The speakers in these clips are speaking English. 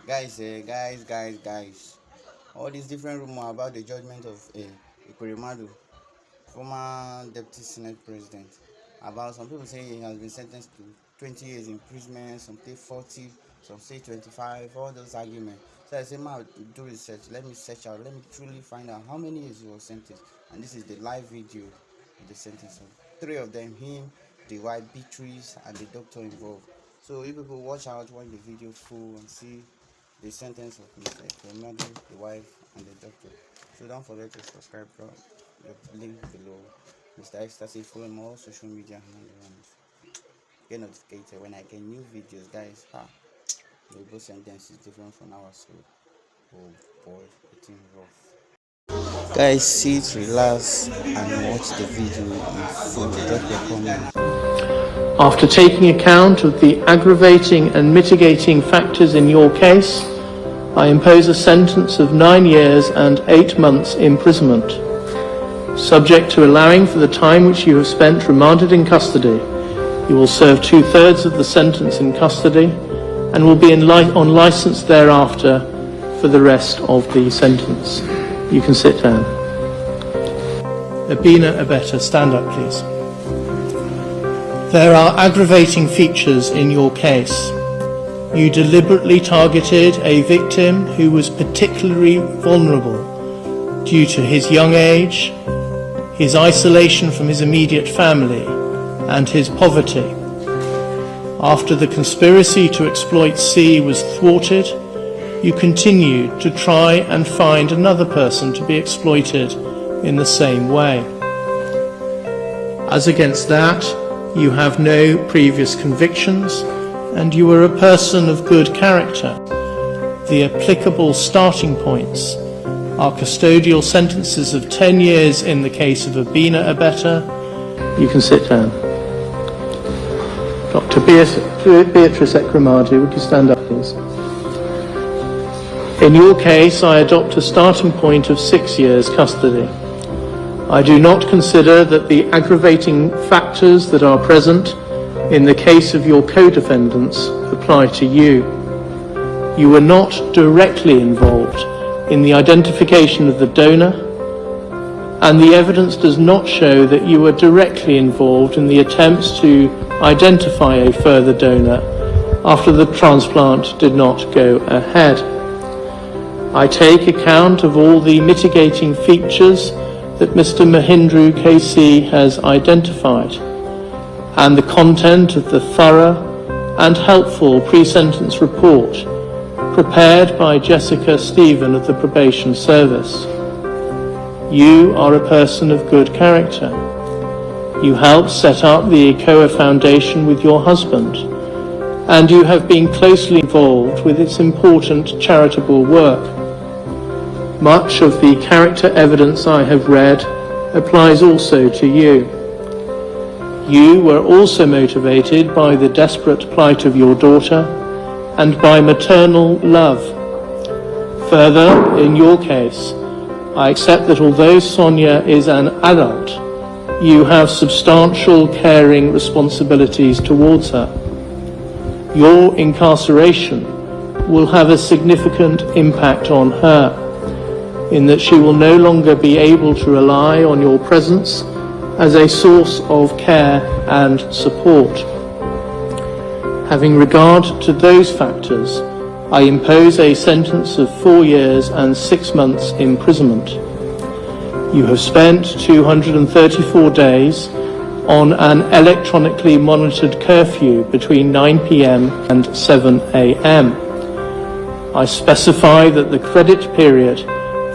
Guys, all these different rumors about the judgment of Ekweremadu, former Deputy Senate President. About some people say he has been sentenced to 20 years imprisonment, some say 40, some say 25, all those arguments. So I say, man, do research, let me search out, let me truly find out how many years he was sentenced. And this is the live video of the sentence of three of them, him, the wife Beatrice, and the doctor involved. So you people watch out, watch the video full and see the sentence of Mr. Ekweremadu, the wife, and the doctor. So don't forget to subscribe from the link below. Mr. Ecstasy, follow my all social media handles. Get notified when I get new videos, guys. The both sentence is different from ours, so oh boy, it's rough. Guys, sit, relax, and watch the video in full. Drop your comments. After taking account of the aggravating and mitigating factors in your case, I impose a sentence of 9 years and 8 months imprisonment. Subject to allowing for the time which you have spent remanded in custody, you will serve 2/3 of the sentence in custody and will be on licence thereafter for the rest of the sentence. You can sit down. Abina Abeta, stand up please. There are aggravating features in your case. You deliberately targeted a victim who was particularly vulnerable due to his young age, his isolation from his immediate family, and his poverty. After the conspiracy to exploit C was thwarted, you continued to try and find another person to be exploited in the same way. As against that, you have no previous convictions, and you are a person of good character. The applicable starting points are custodial sentences of 10 years in the case of Abina Abeta. You can sit down. Dr. Beatrice Ekweremadu, would you stand up please? In your case, I adopt a starting point of 6 years custody. I do not consider that the aggravating factors that are present in the case of your co-defendants apply to you. You were not directly involved in the identification of the donor, and the evidence does not show that you were directly involved in the attempts to identify a further donor after the transplant did not go ahead. I take account of all the mitigating features that Mr. Mahindru KC has identified, and the content of the thorough and helpful pre-sentence report prepared by Jessica Stephen of the Probation Service. You are a person of good character. You helped set up the ECOA Foundation with your husband, and you have been closely involved with its important charitable work. Much of the character evidence I have read applies also to you. You were also motivated by the desperate plight of your daughter and by maternal love. Further, in your case, I accept that although Sonia is an adult, you have substantial caring responsibilities towards her. Your incarceration will have a significant impact on her, in that she will no longer be able to rely on your presence as a source of care and support. Having regard to those factors, I impose a sentence of 4 years and 6 months imprisonment. You have spent 234 days on an electronically monitored curfew between 9 p.m. and 7 a.m. I specify that the credit period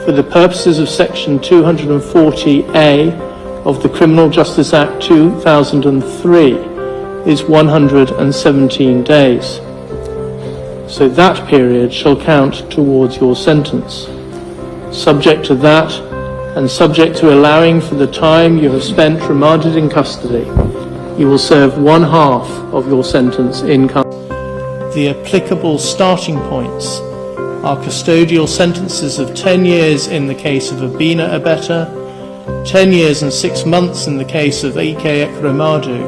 for the purposes of Section 240A of the Criminal Justice Act 2003 is 117 days. So that period shall count towards your sentence. Subject to that, and subject to allowing for the time you have spent remanded in custody, you will serve 1/2 of your sentence in custody. The applicable starting points are custodial sentences of 10 years in the case of Abina Abeta, 10 years and 6 months in the case of Ekweremadu,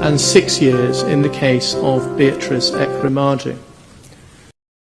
and 6 years in the case of Beatrice Ekweremadu.